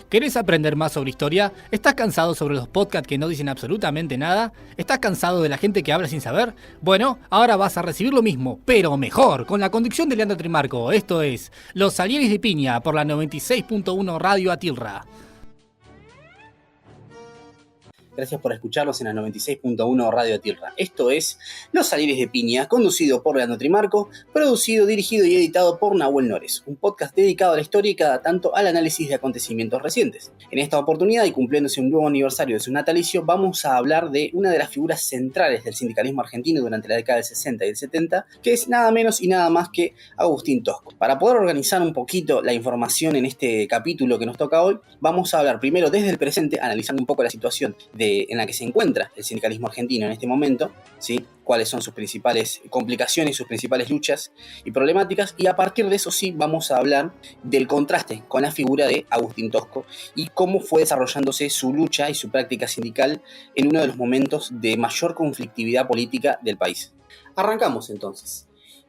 ¿Querés aprender más sobre historia? ¿Estás cansado sobre los podcasts que no dicen absolutamente nada? ¿Estás cansado de la gente que habla sin saber? Bueno, ahora vas a recibir lo mismo, pero mejor, con la conducción de Leandro Trimarco. Esto es Los Salieres de Piña por la 96.1 Radio Atilra. Gracias por escucharnos en la 96.1 Radio Atilra. Esto es Los Salieres de Piña, conducido por Leandro Trimarco, producido, dirigido y editado por Nahuel Nores, un podcast dedicado a la historia y cada tanto al análisis de acontecimientos recientes. En esta oportunidad, y cumpliéndose un nuevo aniversario de su natalicio, vamos a hablar de una de las figuras centrales del sindicalismo argentino durante la década del 60 y del 70, que es nada menos y nada más que Agustín Tosco. Para poder organizar un poquito la información en este capítulo que nos toca hoy, vamos a hablar primero desde el presente, analizando un poco la situación en la que se encuentra el sindicalismo argentino en este momento, ¿sí? Cuáles son sus principales complicaciones, sus principales luchas y problemáticas, y a partir de eso sí vamos a hablar del contraste con la figura de Agustín Tosco y cómo fue desarrollándose su lucha y su práctica sindical en uno de los momentos de mayor conflictividad política del país. Arrancamos entonces.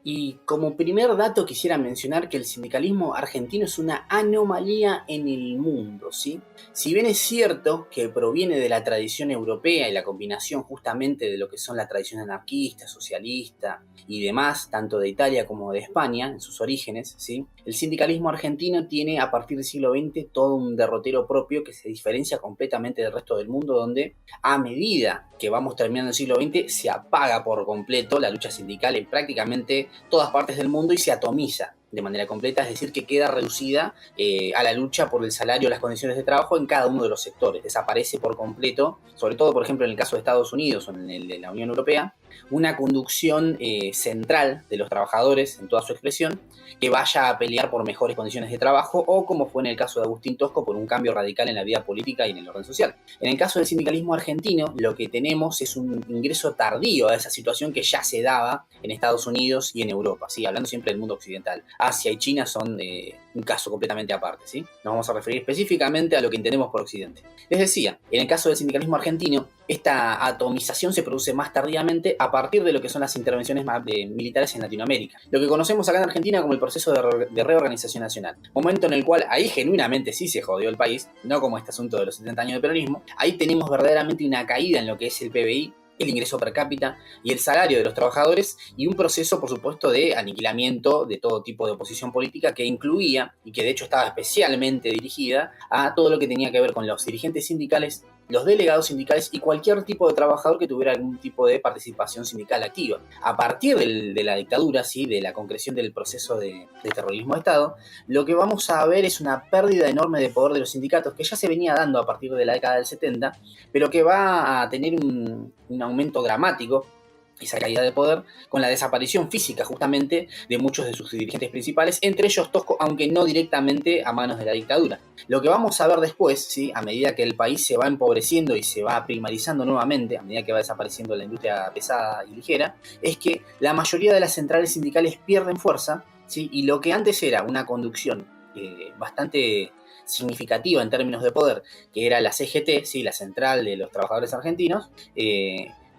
Y como primer dato quisiera mencionar que el sindicalismo argentino es una anomalía en el mundo, ¿sí? Si bien es cierto que proviene de la tradición europea y la combinación justamente de lo que son la tradición anarquista, socialista y demás, tanto de Italia como de España, en sus orígenes, ¿sí? El sindicalismo argentino tiene a partir del siglo XX todo un derrotero propio que se diferencia completamente del resto del mundo, donde a medida que vamos terminando el siglo XX se apaga por completo la lucha sindical en prácticamente todas partes del mundo y se atomiza de manera completa, es decir, que queda reducida a la lucha por el salario y las condiciones de trabajo en cada uno de los sectores. Desaparece por completo, sobre todo, por ejemplo, en el caso de Estados Unidos o en el de la Unión Europea, una conducción central de los trabajadores en toda su expresión que vaya a pelear por mejores condiciones de trabajo o, como fue en el caso de Agustín Tosco, por un cambio radical en la vida política y en el orden social. En el caso del sindicalismo argentino, lo que tenemos es un ingreso tardío a esa situación que ya se daba en Estados Unidos y en Europa, ¿sí? Hablando siempre del mundo occidental. Asia y China son un caso completamente aparte, ¿sí? Nos vamos a referir específicamente a lo que entendemos por Occidente. Les decía, en el caso del sindicalismo argentino, esta atomización se produce más tardíamente a partir de lo que son las intervenciones militares en Latinoamérica. Lo que conocemos acá en Argentina como el proceso de reorganización nacional. Momento en el cual ahí genuinamente sí se jodió el país, no como este asunto de los 70 años de peronismo. Ahí tenemos verdaderamente una caída en lo que es el PBI, el ingreso per cápita y el salario de los trabajadores, y un proceso, por supuesto, de aniquilamiento de todo tipo de oposición política que incluía, y que de hecho estaba especialmente dirigida a todo lo que tenía que ver con los dirigentes sindicales, los delegados sindicales y cualquier tipo de trabajador que tuviera algún tipo de participación sindical activa. A partir de la dictadura, ¿sí? De la concreción del proceso de terrorismo de Estado, lo que vamos a ver es una pérdida enorme de poder de los sindicatos que ya se venía dando a partir de la década del 70, pero que va a tener un aumento dramático, esa caída de poder, con la desaparición física justamente de muchos de sus dirigentes principales, entre ellos Tosco, aunque no directamente a manos de la dictadura. Lo que vamos a ver después, ¿sí? A medida que el país se va empobreciendo y se va primarizando nuevamente, a medida que va desapareciendo la industria pesada y ligera, es que la mayoría de las centrales sindicales pierden fuerza, ¿sí? Y lo que antes era una conducción bastante significativa en términos de poder, que era la CGT, ¿sí? La Central de los Trabajadores Argentinos,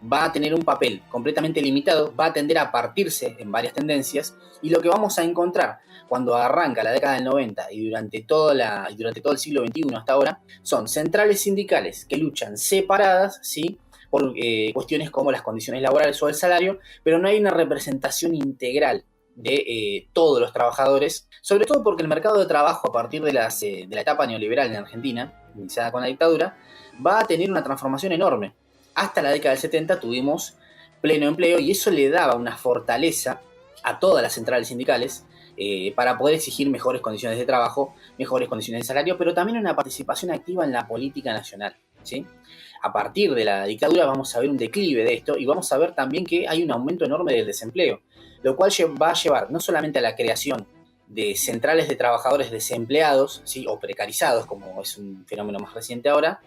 va a tener un papel completamente limitado, va a tender a partirse en varias tendencias, y lo que vamos a encontrar cuando arranca la década del 90 y durante todo el siglo XXI hasta ahora, son centrales sindicales que luchan separadas, ¿sí? Por cuestiones como las condiciones laborales o el salario, pero no hay una representación integral de todos los trabajadores, sobre todo porque el mercado de trabajo a partir de la etapa neoliberal en Argentina, iniciada con la dictadura, va a tener una transformación enorme. Hasta la década del 70 tuvimos pleno empleo y eso le daba una fortaleza a todas las centrales sindicales para poder exigir mejores condiciones de trabajo, mejores condiciones de salario, pero también una participación activa en la política nacional, ¿sí? A partir de la dictadura vamos a ver un declive de esto y vamos a ver también que hay un aumento enorme del desempleo, lo cual va a llevar no solamente a la creación de centrales de trabajadores desempleados, ¿sí? O precarizados, como es un fenómeno más reciente ahora,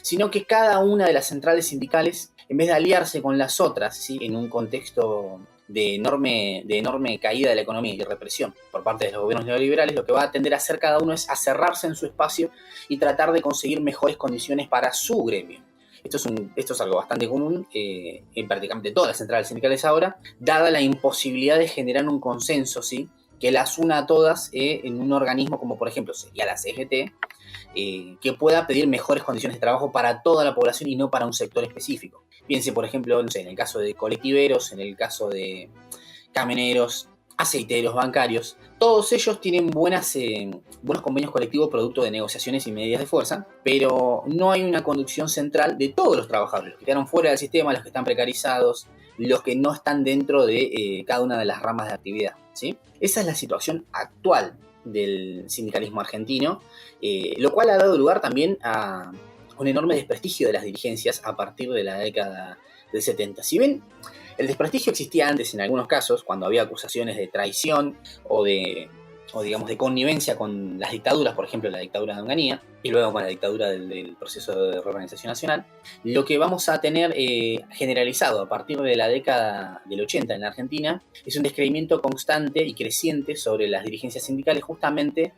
sino que cada una de las centrales sindicales, en vez de aliarse con las otras, ¿sí? En un contexto de enorme caída de la economía y de represión por parte de los gobiernos neoliberales, lo que va a tender a hacer cada uno es a cerrarse en su espacio y tratar de conseguir mejores condiciones para su gremio. Esto es algo bastante común en prácticamente todas las centrales sindicales ahora, dada la imposibilidad de generar un consenso, ¿sí? que las una a todas en un organismo como por ejemplo sería la CGT, que pueda pedir mejores condiciones de trabajo para toda la población y no para un sector específico. Piense, por ejemplo, no sé, en el caso de colectiveros, en el caso de camioneros, aceiteros, bancarios. Todos ellos tienen buenos convenios colectivos producto de negociaciones y medidas de fuerza, pero no hay una conducción central de todos los trabajadores, los que quedaron fuera del sistema, los que están precarizados, los que no están dentro de cada una de las ramas de actividad, ¿sí? Esa es la situación actual del sindicalismo argentino, lo cual ha dado lugar también a un enorme desprestigio de las dirigencias a partir de la década del 70. Si bien el desprestigio existía antes en algunos casos, cuando había acusaciones de traición o digamos de connivencia con las dictaduras, por ejemplo la dictadura de Onganía, y luego con la dictadura del proceso de reorganización nacional, lo que vamos a tener generalizado a partir de la década del 80 en la Argentina es un descreimiento constante y creciente sobre las dirigencias sindicales, justamente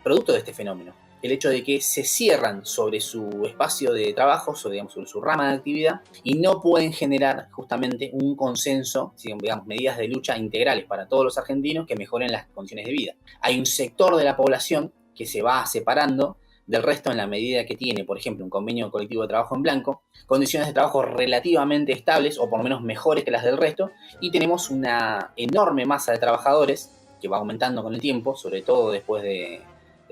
producto de este fenómeno. El hecho de que se cierran sobre su espacio de trabajo, sobre su rama de actividad, y no pueden generar justamente un consenso, digamos, medidas de lucha integrales para todos los argentinos que mejoren las condiciones de vida. Hay un sector de la población que se va separando del resto en la medida que tiene, por ejemplo, un convenio colectivo de trabajo en blanco, condiciones de trabajo relativamente estables o por lo menos mejores que las del resto, y tenemos una enorme masa de trabajadores que va aumentando con el tiempo, sobre todo después del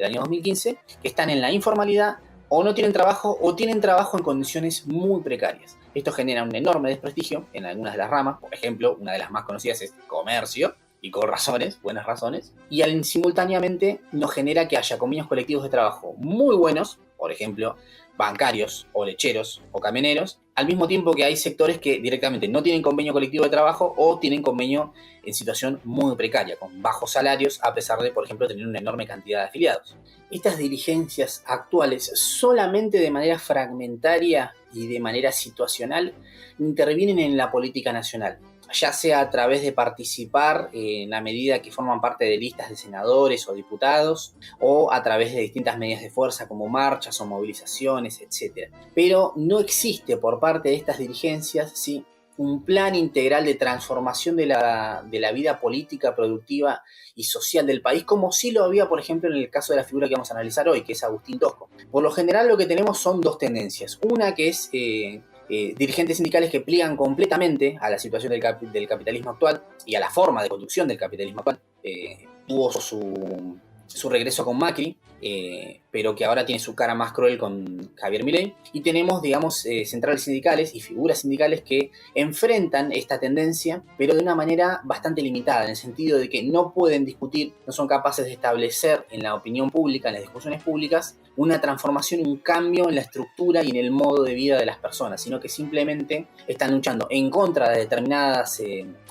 año 2015, que están en la informalidad o no tienen trabajo o tienen trabajo en condiciones muy precarias. Esto genera un enorme desprestigio en algunas de las ramas, por ejemplo, una de las más conocidas es comercio, y con razones, buenas razones, y simultáneamente nos genera que haya convenios colectivos de trabajo muy buenos, por ejemplo, bancarios o lecheros o camioneros, al mismo tiempo que hay sectores que directamente no tienen convenio colectivo de trabajo o tienen convenio en situación muy precaria, con bajos salarios, a pesar de, por ejemplo, tener una enorme cantidad de afiliados. Estas dirigencias actuales, solamente de manera fragmentaria y de manera situacional, intervienen en la política nacional, ya sea a través de participar en la medida que forman parte de listas de senadores o diputados, o a través de distintas medidas de fuerza como marchas o movilizaciones, etc. Pero no existe por parte de estas dirigencias, ¿sí?, un plan integral de transformación de la vida política, productiva y social del país, como sí lo había, por ejemplo, en el caso de la figura que vamos a analizar hoy, que es Agustín Tosco. Por lo general lo que tenemos son dos tendencias. Una que es dirigentes sindicales que pliegan completamente a la situación del capitalismo actual y a la forma de conducción del capitalismo actual. Tuvo su regreso con Macri, pero que ahora tiene su cara más cruel con Javier Milei. Y tenemos, digamos, centrales sindicales y figuras sindicales que enfrentan esta tendencia, pero de una manera bastante limitada, en el sentido de que no pueden discutir, no son capaces de establecer en la opinión pública, en las discusiones públicas, una transformación, un cambio en la estructura y en el modo de vida de las personas, sino que simplemente están luchando en contra de determinadas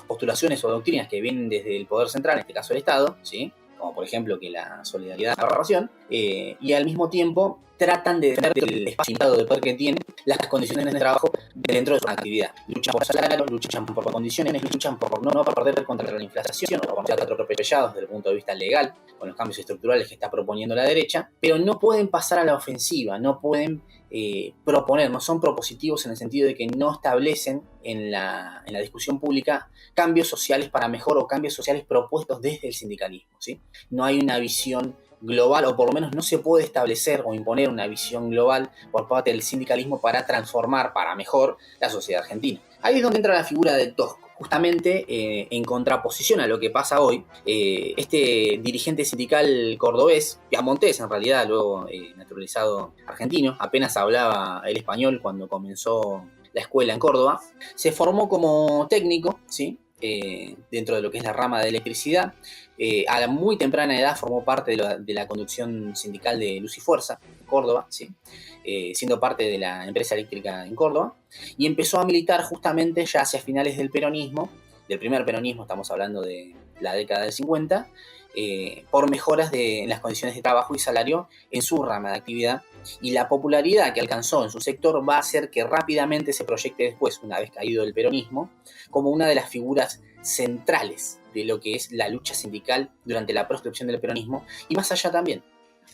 postulaciones o doctrinas que vienen desde el poder central, en este caso el Estado, ¿sí?, como por ejemplo que la solidaridad es la reparación, y al mismo tiempo tratan de defender el espacio limitado de poder que tienen las condiciones de trabajo dentro de su actividad. Luchan por salario, luchan por condiciones, luchan por no perder contra la inflación o por no ser atropellados desde el punto de vista legal con los cambios estructurales que está proponiendo la derecha, pero no pueden pasar a la ofensiva, no pueden proponer, no son propositivos en el sentido de que no establecen en la discusión pública cambios sociales para mejor o cambios sociales propuestos desde el sindicalismo, ¿sí? No hay una visión global, o por lo menos no se puede establecer o imponer una visión global por parte del sindicalismo para transformar para mejor la sociedad argentina. Ahí es donde entra la figura de Tosco, justamente en contraposición a lo que pasa hoy. Este dirigente sindical cordobés, piamontés en realidad, luego naturalizado argentino, apenas hablaba el español cuando comenzó la escuela en Córdoba, se formó como técnico, ¿sí?, dentro de lo que es la rama de electricidad. A la muy temprana edad formó parte de la conducción sindical de Luz y Fuerza, en Córdoba, ¿sí?, siendo parte de la empresa eléctrica en Córdoba, y empezó a militar justamente ya hacia finales del peronismo, del primer peronismo, estamos hablando de la década del 50, por mejoras en las condiciones de trabajo y salario en su rama de actividad, y la popularidad que alcanzó en su sector va a hacer que rápidamente se proyecte después, una vez caído el peronismo, como una de las figuras centrales de lo que es la lucha sindical durante la proscripción del peronismo y más allá también.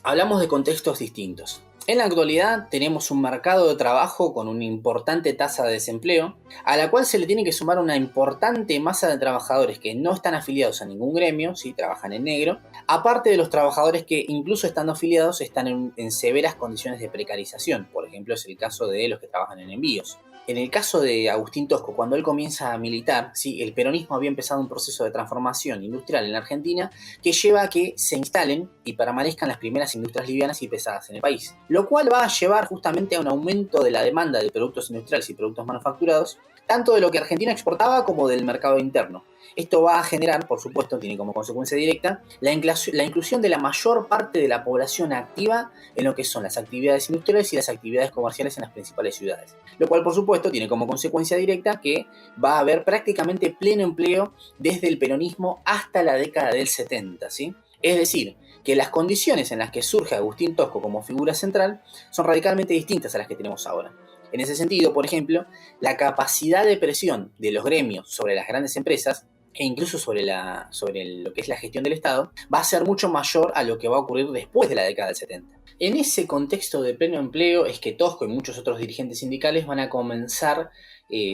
Hablamos de contextos distintos. En la actualidad tenemos un mercado de trabajo con una importante tasa de desempleo, a la cual se le tiene que sumar una importante masa de trabajadores que no están afiliados a ningún gremio, ¿sí? Trabajan en negro, aparte de los trabajadores que incluso estando afiliados están en severas condiciones de precarización. Por ejemplo, es el caso de los que trabajan en envíos. En el caso de Agustín Tosco, cuando él comienza a militar, ¿sí? El peronismo había empezado un proceso de transformación industrial en la Argentina que lleva a que se instalen y permanezcan las primeras industrias livianas y pesadas en el país, lo cual va a llevar justamente a un aumento de la demanda de productos industriales y productos manufacturados, tanto de lo que Argentina exportaba como del mercado interno. Esto va a generar, por supuesto, tiene como consecuencia directa, la inclusión de la mayor parte de la población activa en lo que son las actividades industriales y las actividades comerciales en las principales ciudades. Lo cual, por supuesto, tiene como consecuencia directa que va a haber prácticamente pleno empleo desde el peronismo hasta la década del 70, ¿sí? Es decir, que las condiciones en las que surge Agustín Tosco como figura central son radicalmente distintas a las que tenemos ahora. En ese sentido, por ejemplo, la capacidad de presión de los gremios sobre las grandes empresas e incluso sobre lo que es la gestión del Estado, va a ser mucho mayor a lo que va a ocurrir después de la década del 70. En ese contexto de pleno empleo es que Tosco y muchos otros dirigentes sindicales van a comenzar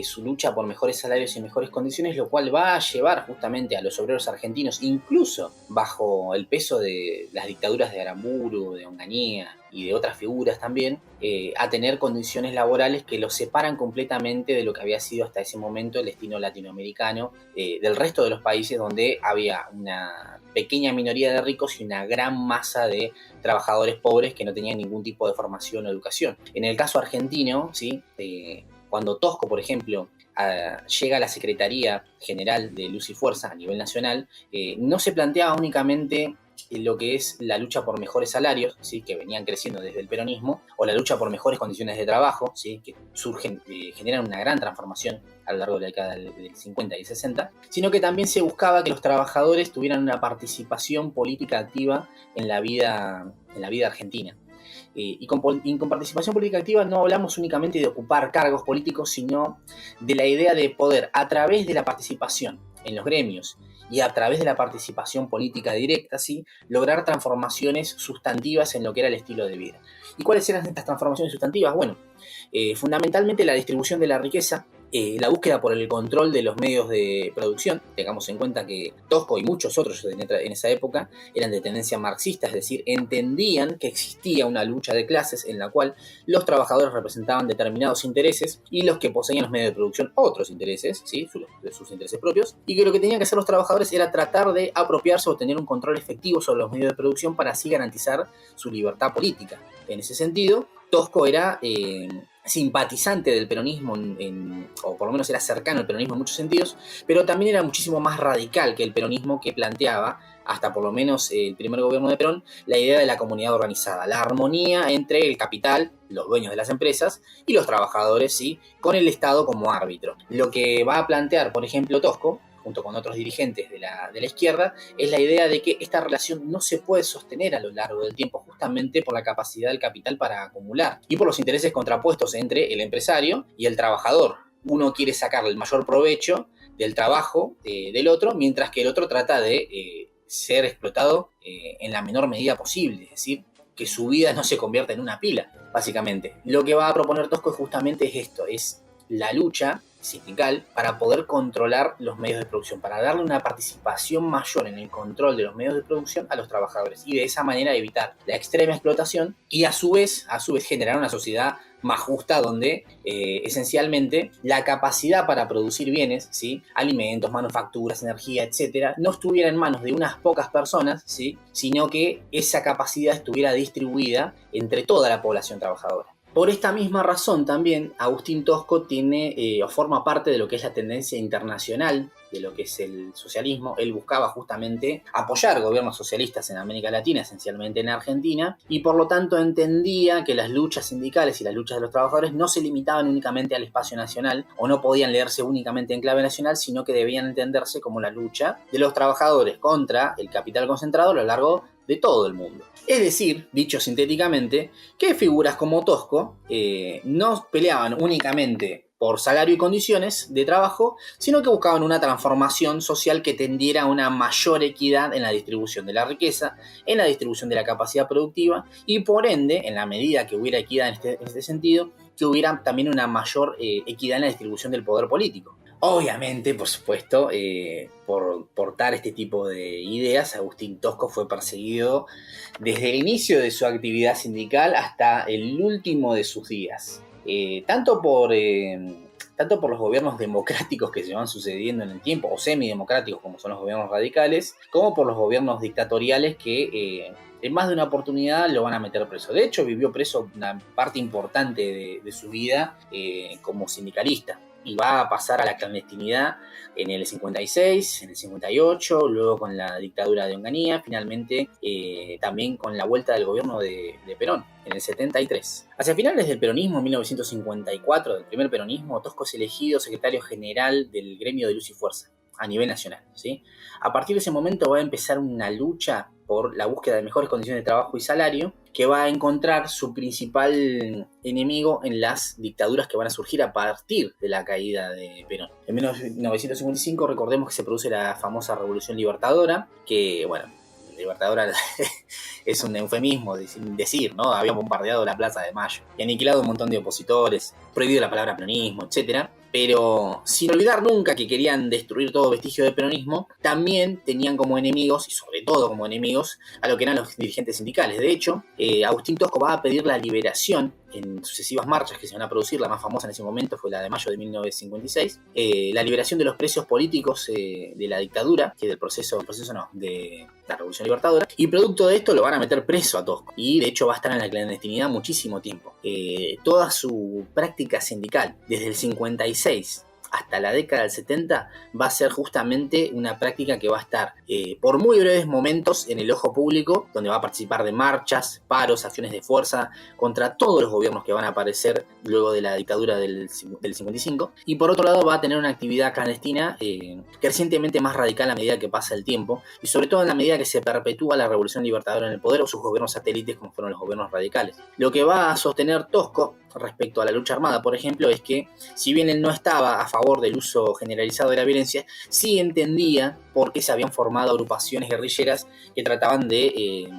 su lucha por mejores salarios y mejores condiciones, lo cual va a llevar justamente a los obreros argentinos, incluso bajo el peso de las dictaduras de Aramburu, de Onganía y de otras figuras también, a tener condiciones laborales que los separan completamente de lo que había sido hasta ese momento el destino latinoamericano, del resto de los países donde había una pequeña minoría de ricos y una gran masa de trabajadores pobres que no tenían ningún tipo de formación o educación. En el caso argentino, ¿sí? Cuando Tosco, por ejemplo, llega a la Secretaría General de Luz y Fuerza a nivel nacional, no se planteaba únicamente lo que es la lucha por mejores salarios, ¿sí? Que venían creciendo desde el peronismo, o la lucha por mejores condiciones de trabajo, ¿sí? Que surgen, generan una gran transformación a lo largo de la década del 50 y 60, sino que también se buscaba que los trabajadores tuvieran una participación política activa en la vida argentina. Y con participación política activa no hablamos únicamente de ocupar cargos políticos, sino de la idea de poder, a través de la participación en los gremios y a través de la participación política directa, ¿sí? Lograr transformaciones sustantivas en lo que era el estilo de vida. ¿Y cuáles eran estas transformaciones sustantivas? Bueno, fundamentalmente la distribución de la riqueza, la búsqueda por el control de los medios de producción. Tengamos en cuenta que Tosco y muchos otros en esa época eran de tendencia marxista, es decir, entendían que existía una lucha de clases en la cual los trabajadores representaban determinados intereses y los que poseían los medios de producción otros intereses, ¿sí? sus intereses propios, y que lo que tenían que hacer los trabajadores era tratar de apropiarse o tener un control efectivo sobre los medios de producción para así garantizar su libertad política. En ese sentido, Tosco era simpatizante del peronismo, o por lo menos era cercano al peronismo en muchos sentidos, pero también era muchísimo más radical que el peronismo que planteaba, hasta por lo menos el primer gobierno de Perón, la idea de la comunidad organizada, la armonía entre el capital, los dueños de las empresas, y los trabajadores, ¿sí? Con el Estado como árbitro. Lo que va a plantear, por ejemplo, Tosco, junto con otros dirigentes de la izquierda, es la idea de que esta relación no se puede sostener a lo largo del tiempo, justamente por la capacidad del capital para acumular y por los intereses contrapuestos entre el empresario y el trabajador. Uno quiere sacarle el mayor provecho del trabajo del otro, mientras que el otro trata de ser explotado en la menor medida posible, es decir, que su vida no se convierta en una pila, básicamente. Lo que va a proponer Tosco justamente es esto, es la lucha sindical para poder controlar los medios de producción, para darle una participación mayor en el control de los medios de producción a los trabajadores y de esa manera evitar la extrema explotación y a su vez generar una sociedad más justa donde esencialmente la capacidad para producir bienes, ¿sí? Alimentos, manufacturas, energía, etcétera, no estuviera en manos de unas pocas personas, ¿sí? Sino que esa capacidad estuviera distribuida entre toda la población trabajadora. Por esta misma razón también Agustín Tosco tiene o forma parte de lo que es la tendencia internacional de lo que es el socialismo. Él buscaba justamente apoyar gobiernos socialistas en América Latina, esencialmente en Argentina, y por lo tanto entendía que las luchas sindicales y las luchas de los trabajadores no se limitaban únicamente al espacio nacional o no podían leerse únicamente en clave nacional, sino que debían entenderse como la lucha de los trabajadores contra el capital concentrado a lo largo de todo el mundo. Es decir, dicho sintéticamente, que figuras como Tosco no peleaban únicamente por salario y condiciones de trabajo, sino que buscaban una transformación social que tendiera a una mayor equidad en la distribución de la riqueza, en la distribución de la capacidad productiva y por ende, en la medida que hubiera equidad en este sentido, que hubiera también una mayor equidad en la distribución del poder político. Obviamente, por supuesto, por portar este tipo de ideas, Agustín Tosco fue perseguido desde el inicio de su actividad sindical hasta el último de sus días. Tanto por los gobiernos democráticos que se van sucediendo en el tiempo, o semidemocráticos como son los gobiernos radicales, como por los gobiernos dictatoriales que en más de una oportunidad lo van a meter preso. De hecho, vivió preso una parte importante de su vida como sindicalista. Y va a pasar a la clandestinidad en el 56, en el 58, luego con la dictadura de Onganía, finalmente también con la vuelta del gobierno de Perón en el 73. Hacia finales del peronismo, en 1954, del primer peronismo, Tosco es elegido secretario general del gremio de Luz y Fuerza a nivel nacional, ¿sí? A partir de ese momento va a empezar una lucha por la búsqueda de mejores condiciones de trabajo y salario, que va a encontrar su principal enemigo en las dictaduras que van a surgir a partir de la caída de Perón. En 1955 recordemos que se produce la famosa Revolución Libertadora, que bueno, Libertadora es un eufemismo decir, ¿no? Había bombardeado la Plaza de Mayo y aniquilado un montón de opositores, prohibido la palabra peronismo, etc. Pero sin olvidar nunca que querían destruir todo vestigio de peronismo, también tenían como enemigos, y sobre todo como enemigos, a lo que eran los dirigentes sindicales. De hecho, Agustín Tosco va a pedir la liberación en sucesivas marchas que se van a producir. La más famosa en ese momento fue la de mayo de 1956. La liberación de los presos políticos de la dictadura, que del proceso de la Revolución Libertadora. Y producto de esto lo van a meter preso a Tosco. Y de hecho va a estar en la clandestinidad muchísimo tiempo. Toda su práctica sindical, desde el 56 hasta la década del 70, va a ser justamente una práctica que va a estar por muy breves momentos en el ojo público, donde va a participar de marchas, paros, acciones de fuerza contra todos los gobiernos que van a aparecer luego de la dictadura del 55, y por otro lado va a tener una actividad clandestina crecientemente más radical a medida que pasa el tiempo, y sobre todo en la medida que se perpetúa la Revolución Libertadora en el poder o sus gobiernos satélites como fueron los gobiernos radicales. Lo que va a sostener Tosco respecto a la lucha armada, por ejemplo, es que si bien él no estaba a favor del uso generalizado de la violencia, sí entendía por qué se habían formado agrupaciones guerrilleras que trataban de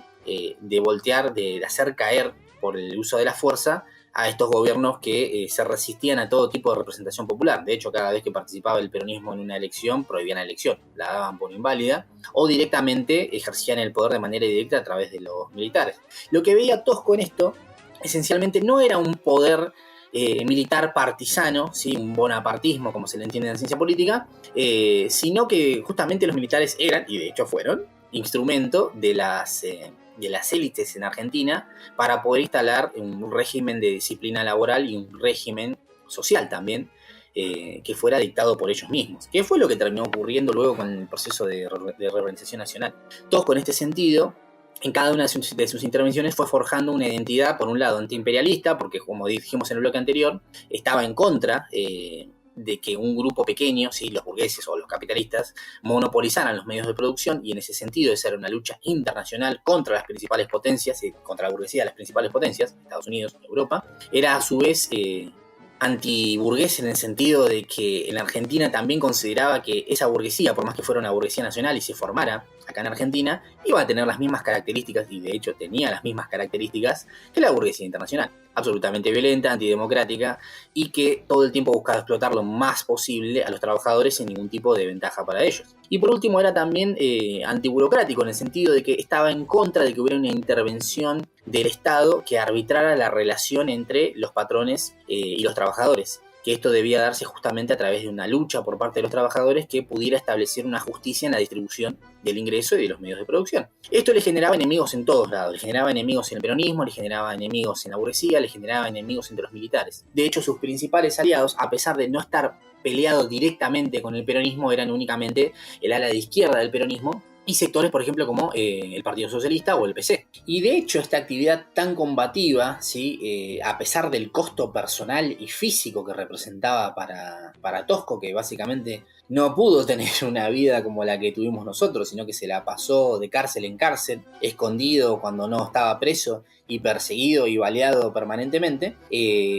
voltear, de hacer caer por el uso de la fuerza a estos gobiernos que se resistían a todo tipo de representación popular. De hecho, cada vez que participaba el peronismo en una elección, prohibían la elección, la daban por inválida, o directamente ejercían el poder de manera directa a través de los militares. Lo que veía Tosco en esto esencialmente no era un poder militar partisano, ¿sí? Un bonapartismo como se le entiende en la ciencia política, sino que justamente los militares eran, y de hecho fueron, instrumento de las élites en Argentina para poder instalar un régimen de disciplina laboral y un régimen social también, que fuera dictado por ellos mismos, que fue lo que terminó ocurriendo luego con el proceso de reorganización nacional. Todos con este sentido, en cada una de sus intervenciones fue forjando una identidad, por un lado, antiimperialista, porque como dijimos en el bloque anterior, estaba en contra de que un grupo pequeño, ¿sí? Los burgueses o los capitalistas, monopolizaran los medios de producción, y en ese sentido de ser una lucha internacional contra las principales potencias, contra la burguesía de las principales potencias, Estados Unidos, Europa, era a su vez antiburgués en el sentido de que en Argentina también consideraba que esa burguesía, por más que fuera una burguesía nacional y se formara acá en Argentina, iba a tener las mismas características, y de hecho tenía las mismas características que la burguesía internacional, absolutamente violenta, antidemocrática, y que todo el tiempo buscaba explotar lo más posible a los trabajadores sin ningún tipo de ventaja para ellos. Y por último era también antiburocrático, en el sentido de que estaba en contra de que hubiera una intervención del Estado que arbitrara la relación entre los patrones y los trabajadores, que esto debía darse justamente a través de una lucha por parte de los trabajadores que pudiera establecer una justicia en la distribución del ingreso y de los medios de producción. Esto le generaba enemigos en todos lados, le generaba enemigos en el peronismo, le generaba enemigos en la burguesía, le generaba enemigos entre los militares. De hecho, sus principales aliados, a pesar de no estar peleados directamente con el peronismo, eran únicamente el ala de izquierda del peronismo y sectores, por ejemplo, como el Partido Socialista o el PC. Y de hecho, esta actividad tan combativa, ¿sí? A pesar del costo personal y físico que representaba para Tosco, que básicamente no pudo tener una vida como la que tuvimos nosotros, sino que se la pasó de cárcel en cárcel, escondido cuando no estaba preso y perseguido y baleado permanentemente.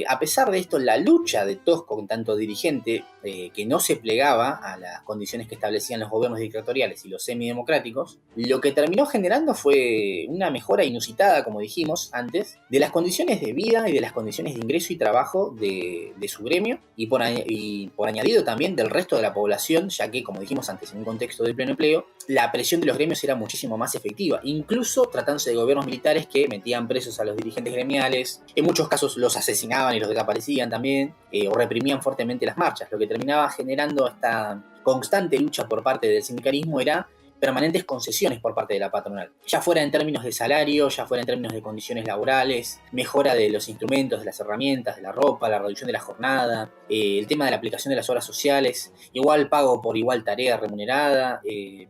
A pesar de esto, la lucha de Tosco, en tanto dirigente, que no se plegaba a las condiciones que establecían los gobiernos dictatoriales y los semidemocráticos, lo que terminó generando fue una mejora inusitada, como dijimos antes, de las condiciones de vida y de las condiciones de ingreso y trabajo de su gremio y por añadido también del resto de la población, ya que, como dijimos antes, en un contexto de pleno empleo, la presión de los gremios era muchísimo más efectiva, incluso tratándose de gobiernos militares que metían presos a los dirigentes gremiales, en muchos casos los asesinaban y los desaparecían también, o reprimían fuertemente las marchas. Lo que terminaba generando esta constante lucha por parte del sindicalismo era permanentes concesiones por parte de la patronal, ya fuera en términos de salario, ya fuera en términos de condiciones laborales, mejora de los instrumentos, de las herramientas, de la ropa, la reducción de la jornada, el tema de la aplicación de las horas sociales, igual pago por igual tarea remunerada, el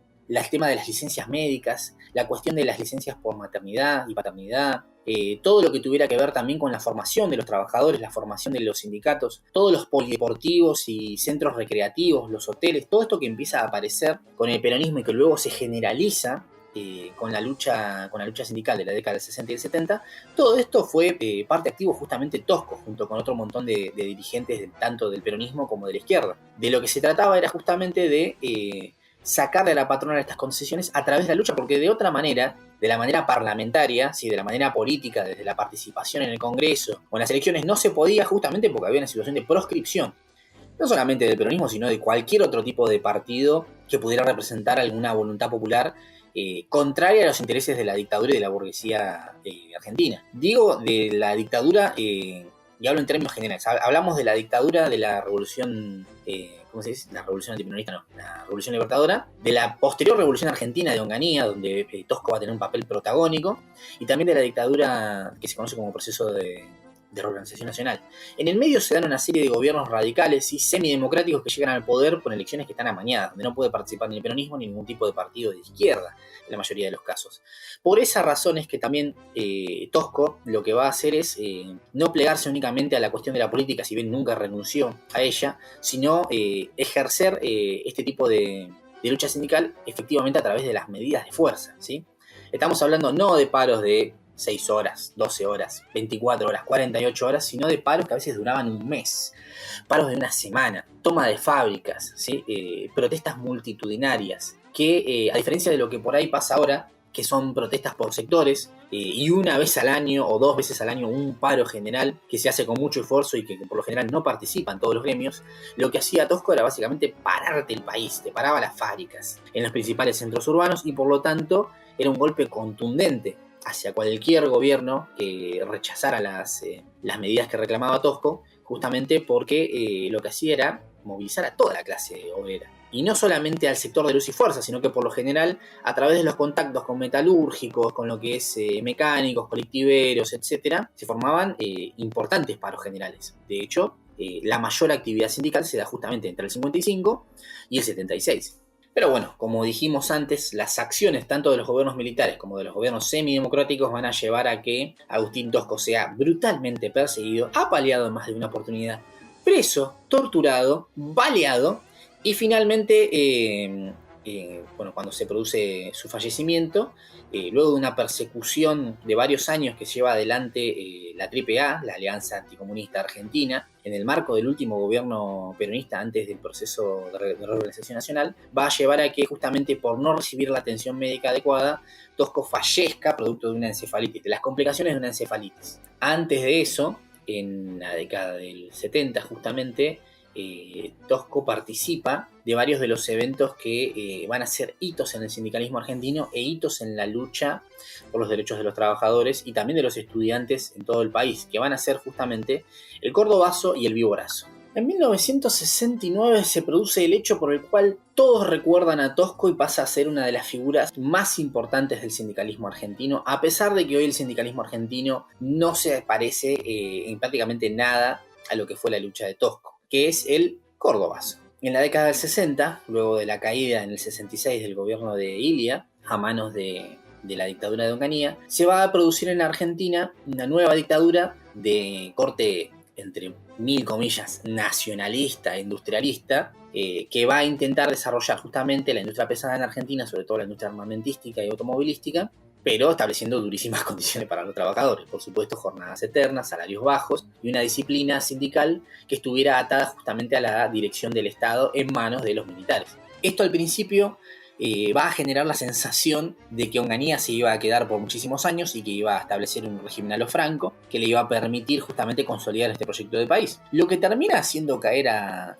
tema de las licencias médicas, la cuestión de las licencias por maternidad y paternidad, todo lo que tuviera que ver también con la formación de los trabajadores, la formación de los sindicatos, todos los polideportivos y centros recreativos, los hoteles, todo esto que empieza a aparecer con el peronismo y que luego se generaliza con la lucha sindical de la década del 60 y el 70, todo esto fue parte activo justamente Tosco, junto con otro montón de dirigentes tanto del peronismo como de la izquierda. De lo que se trataba era justamente de sacarle a la patronal estas concesiones a través de la lucha, porque de otra manera, de la manera parlamentaria, ¿sí? De la manera política, desde la participación en el Congreso o en las elecciones, no se podía, justamente porque había una situación de proscripción, no solamente del peronismo, sino de cualquier otro tipo de partido que pudiera representar alguna voluntad popular contraria a los intereses de la dictadura y de la burguesía argentina. Digo de la dictadura, y hablo en términos generales, hablamos de la dictadura de la revolución... ¿cómo se dice? La revolución antiperonista, no, la revolución libertadora, de la posterior revolución argentina de Onganía, donde Tosco va a tener un papel protagónico, y también de la dictadura que se conoce como proceso de reorganización nacional. En el medio se dan una serie de gobiernos radicales y semidemocráticos que llegan al poder con elecciones que están amañadas, donde no puede participar ni el peronismo ni ningún tipo de partido de izquierda, en la mayoría de los casos. Por esa razón es que también Tosco lo que va a hacer es no plegarse únicamente a la cuestión de la política, si bien nunca renunció a ella, sino ejercer este tipo de lucha sindical efectivamente a través de las medidas de fuerza, ¿sí? Estamos hablando no de paros de 6 horas, 12 horas, 24 horas, 48 horas, sino de paros que a veces duraban un mes, paros de una semana, toma de fábricas, ¿sí? Protestas multitudinarias, que a diferencia de lo que por ahí pasa ahora, que son protestas por sectores, y una vez al año o 2 veces al año un paro general que se hace con mucho esfuerzo y que por lo general no participan todos los gremios, lo que hacía Tosco era básicamente pararte el país, te paraba las fábricas en los principales centros urbanos y por lo tanto era un golpe contundente hacia cualquier gobierno que rechazara las medidas que reclamaba Tosco, justamente porque lo que hacía era movilizar a toda la clase obrera. Y no solamente al sector de luz y fuerza, sino que por lo general, a través de los contactos con metalúrgicos, con lo que es mecánicos, colectiveros, etc., se formaban importantes paros generales. De hecho, la mayor actividad sindical se da justamente entre el 55 y el 76. Pero bueno, como dijimos antes, las acciones tanto de los gobiernos militares como de los gobiernos semidemocráticos van a llevar a que Agustín Tosco sea brutalmente perseguido, apaleado en más de una oportunidad, preso, torturado, baleado y finalmente, cuando se produce su fallecimiento, luego de una persecución de varios años que lleva adelante la AAA, la Alianza Anticomunista Argentina, en el marco del último gobierno peronista antes del proceso de reorganización nacional, va a llevar a que justamente por no recibir la atención médica adecuada, Tosco fallezca producto de una encefalitis, de las complicaciones de una encefalitis. Antes de eso, en la década del 70 justamente, Tosco participa de varios de los eventos que van a ser hitos en el sindicalismo argentino e hitos en la lucha por los derechos de los trabajadores y también de los estudiantes en todo el país, que van a ser justamente el Cordobazo y el Viborazo. En 1969 se produce el hecho por el cual todos recuerdan a Tosco y pasa a ser una de las figuras más importantes del sindicalismo argentino, a pesar de que hoy el sindicalismo argentino no se parece en prácticamente nada a lo que fue la lucha de Tosco, que es el Cordobazo. En la década del 60, luego de la caída en el 66 del gobierno de Ilia, a manos de la dictadura de Onganía, se va a producir en la Argentina una nueva dictadura de corte, entre mil comillas, nacionalista, industrialista, que va a intentar desarrollar justamente la industria pesada en Argentina, sobre todo la industria armamentística y automovilística, pero estableciendo durísimas condiciones para los trabajadores, por supuesto jornadas eternas, salarios bajos y una disciplina sindical que estuviera atada justamente a la dirección del Estado en manos de los militares. Esto al principio va a generar la sensación de que Onganía se iba a quedar por muchísimos años y que iba a establecer un régimen a lo Franco que le iba a permitir justamente consolidar este proyecto de país. Lo que termina haciendo caer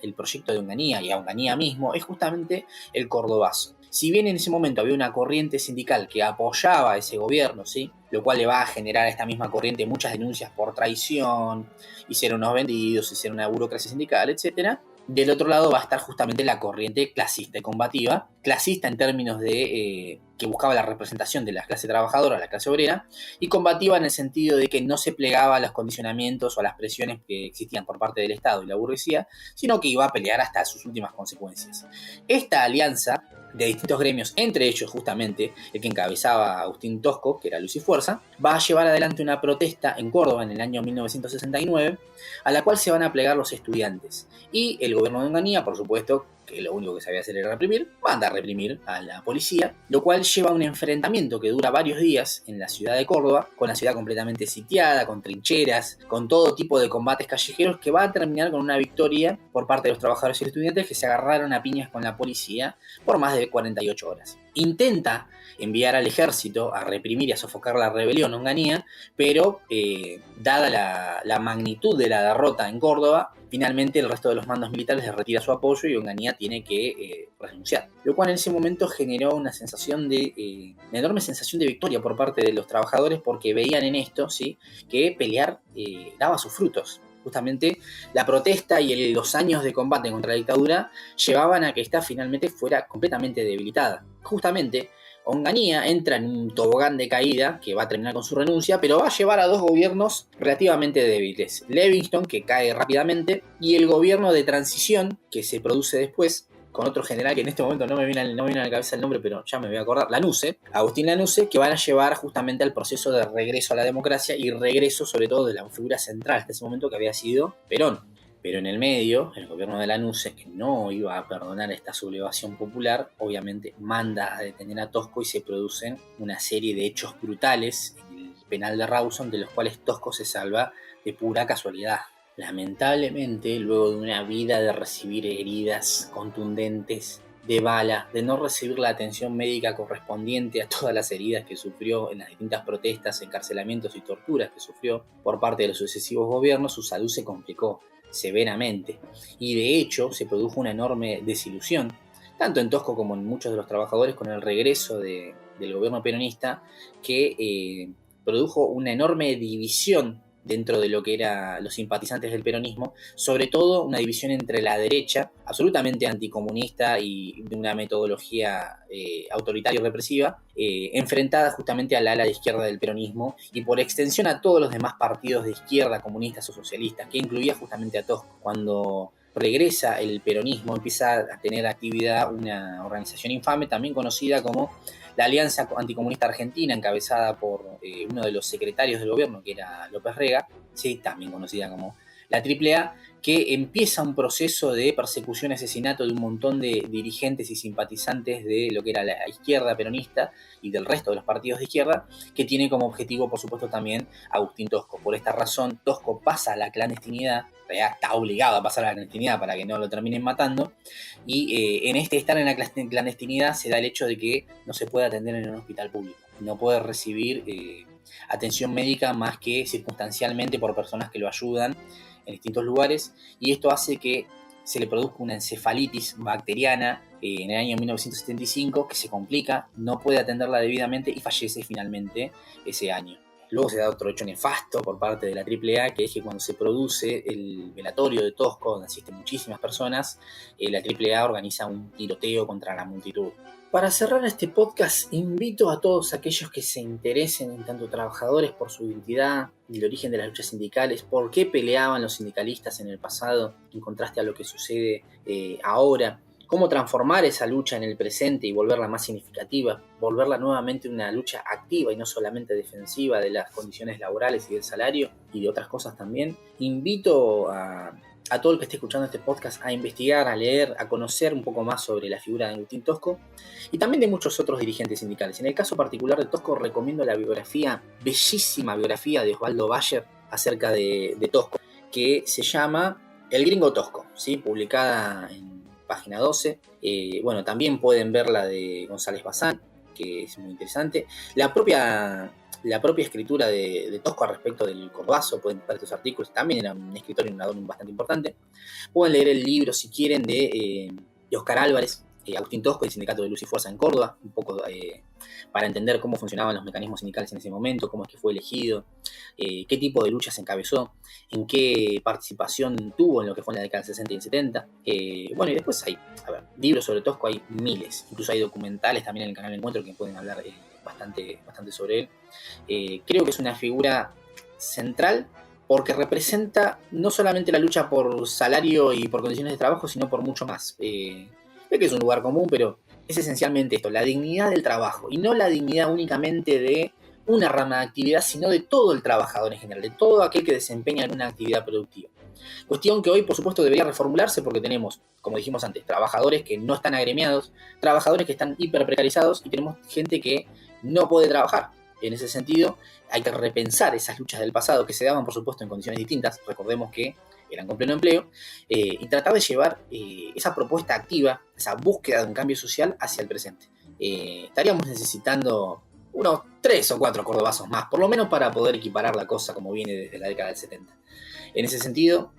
el proyecto de Onganía y a Onganía mismo es justamente el cordobazo. Si bien en ese momento había una corriente sindical que apoyaba a ese gobierno, ¿sí?, lo cual le va a generar a esta misma corriente muchas denuncias por traición, y ser unos vendidos, y ser una burocracia sindical, etc. Del otro lado va a estar justamente la corriente clasista y combativa, clasista en términos de que buscaba la representación de la clase trabajadora, la clase obrera, y combativa en el sentido de que no se plegaba a los condicionamientos o a las presiones que existían por parte del Estado y la burguesía, sino que iba a pelear hasta sus últimas consecuencias. Esta alianza de distintos gremios, entre ellos justamente el que encabezaba Agustín Tosco, que era Luz y Fuerza, va a llevar adelante una protesta en Córdoba en el año 1969, a la cual se van a plegar los estudiantes. Y el gobierno de Onganía, por supuesto, que lo único que sabía hacer era reprimir, manda a reprimir a la policía, lo cual lleva a un enfrentamiento que dura varios días en la ciudad de Córdoba, con la ciudad completamente sitiada, con trincheras, con todo tipo de combates callejeros, que va a terminar con una victoria por parte de los trabajadores y estudiantes que se agarraron a piñas con la policía por más de 48 horas. Intenta enviar al ejército a reprimir y a sofocar la rebelión Onganía, pero dada la magnitud de la derrota en Córdoba, finalmente el resto de los mandos militares le retira su apoyo y Onganía tiene que renunciar. Lo cual en ese momento generó una sensación una enorme sensación de victoria por parte de los trabajadores, porque veían en esto, ¿sí?, que pelear daba sus frutos. Justamente la protesta y los años de combate contra la dictadura llevaban a que ésta finalmente fuera completamente debilitada. Justamente Onganía entra en un tobogán de caída que va a terminar con su renuncia, pero va a llevar a dos gobiernos relativamente débiles. Livingston, que cae rápidamente, y el gobierno de transición que se produce después, con otro general que en este momento no me viene a la cabeza el nombre, pero ya me voy a acordar, Lanusse, Agustín Lanusse, que van a llevar justamente al proceso de regreso a la democracia y regreso sobre todo de la figura central hasta ese momento, que había sido Perón. Pero en el medio, el gobierno de Lanusse, que no iba a perdonar esta sublevación popular, obviamente manda a detener a Tosco y se producen una serie de hechos brutales en el penal de Rawson, de los cuales Tosco se salva de pura casualidad. Lamentablemente, luego de una vida de recibir heridas contundentes de bala, de no recibir la atención médica correspondiente a todas las heridas que sufrió en las distintas protestas, encarcelamientos y torturas que sufrió por parte de los sucesivos gobiernos, su salud se complicó severamente, y de hecho se produjo una enorme desilusión, tanto en Tosco como en muchos de los trabajadores, con el regreso del gobierno peronista, que produjo una enorme división dentro de lo que eran los simpatizantes del peronismo, sobre todo una división entre la derecha, absolutamente anticomunista y de una metodología autoritaria y represiva, enfrentada justamente al ala de izquierda del peronismo y por extensión a todos los demás partidos de izquierda, comunistas o socialistas, que incluía justamente a Tosco. Cuando regresa el peronismo, empieza a tener actividad una organización infame, también conocida como la Alianza Anticomunista Argentina, encabezada por uno de los secretarios del gobierno, que era López Rega, sí, también conocida como la AAA, que empieza un proceso de persecución y asesinato de un montón de dirigentes y simpatizantes de lo que era la izquierda peronista y del resto de los partidos de izquierda, que tiene como objetivo, por supuesto, también a Agustín Tosco. Por esta razón, Tosco pasa a la clandestinidad, está obligado a pasar a la clandestinidad para que no lo terminen matando, y en este estar en la clandestinidad se da el hecho de que no se puede atender en un hospital público, no puede recibir atención médica más que circunstancialmente por personas que lo ayudan en distintos lugares, y esto hace que se le produzca una encefalitis bacteriana en el año 1975 que se complica, no puede atenderla debidamente y fallece finalmente ese año. Luego se da otro hecho nefasto por parte de la AAA, que es que cuando se produce el velatorio de Tosco, donde asisten muchísimas personas, la AAA organiza un tiroteo contra la multitud. Para cerrar este podcast, invito a todos aquellos que se interesen en tanto trabajadores por su identidad y el origen de las luchas sindicales, por qué peleaban los sindicalistas en el pasado, en contraste a lo que sucede ahora, cómo transformar esa lucha en el presente y volverla más significativa, volverla nuevamente una lucha activa y no solamente defensiva de las condiciones laborales y del salario y de otras cosas también. Invito a todo el que esté escuchando este podcast a investigar, a leer, a conocer un poco más sobre la figura de Agustín Tosco y también de muchos otros dirigentes sindicales. En el caso particular de Tosco recomiendo la biografía, bellísima biografía de Osvaldo Bayer acerca de Tosco, que se llama El Gringo Tosco, ¿sí? Publicada en página 12. Bueno, también pueden ver la de González Bazán, que es muy interesante. La propia escritura de Tosco al respecto del Corbazo, pueden ver estos artículos, también era un escritor y un nadador bastante importante. Pueden leer el libro, si quieren, de Oscar Álvarez, Agustín Tosco, el Sindicato de Luz y Fuerza en Córdoba, un poco para entender cómo funcionaban los mecanismos sindicales en ese momento, cómo es que fue elegido, qué tipo de luchas encabezó, en qué participación tuvo en lo que fue en la década del 60 y el 70. Bueno, y después hay, libros sobre Tosco hay miles, incluso hay documentales también en el canal Encuentro que pueden hablar bastante sobre él. Creo que es una figura central porque representa no solamente la lucha por salario y por condiciones de trabajo, sino por mucho más. Sé que es un lugar común, pero es esencialmente esto, la dignidad del trabajo, y no la dignidad únicamente de una rama de actividad, sino de todo el trabajador en general, de todo aquel que desempeña alguna actividad productiva. Cuestión que hoy, por supuesto, debería reformularse porque tenemos, como dijimos antes, trabajadores que no están agremiados, trabajadores que están hiperprecarizados y tenemos gente que no puede trabajar. En ese sentido, hay que repensar esas luchas del pasado que se daban, por supuesto, en condiciones distintas. Recordemos que eran con pleno empleo, y tratar de llevar esa propuesta activa, esa búsqueda de un cambio social hacia el presente. Estaríamos necesitando unos 3 o 4 cordobazos más, por lo menos para poder equiparar la cosa como viene desde la década del 70. En ese sentido,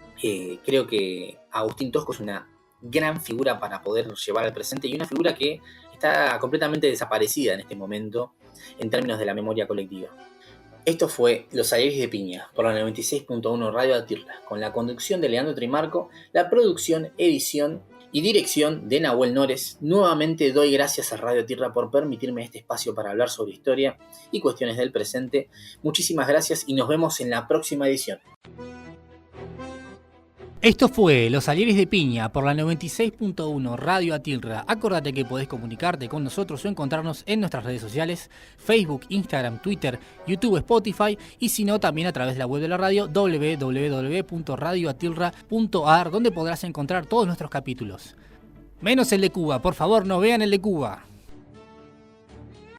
creo que Agustín Tosco es una gran figura para poder llevar al presente y una figura que está completamente desaparecida en este momento en términos de la memoria colectiva. Esto fue Los Aires de Piña, por la 96.1 Radio Atirra, con la conducción de Leandro Trimarco, la producción, edición y dirección de Nahuel Nores. Nuevamente doy gracias a Radio Atirra por permitirme este espacio para hablar sobre historia y cuestiones del presente. Muchísimas gracias y nos vemos en la próxima edición. Esto fue Los Aires de Piña por la 96.1 Radio Atilra. Acordate que podés comunicarte con nosotros o encontrarnos en nuestras redes sociales, Facebook, Instagram, Twitter, YouTube, Spotify y si no también a través de la web de la radio www.radioatilra.ar donde podrás encontrar todos nuestros capítulos. Menos el de Cuba, por favor no vean el de Cuba.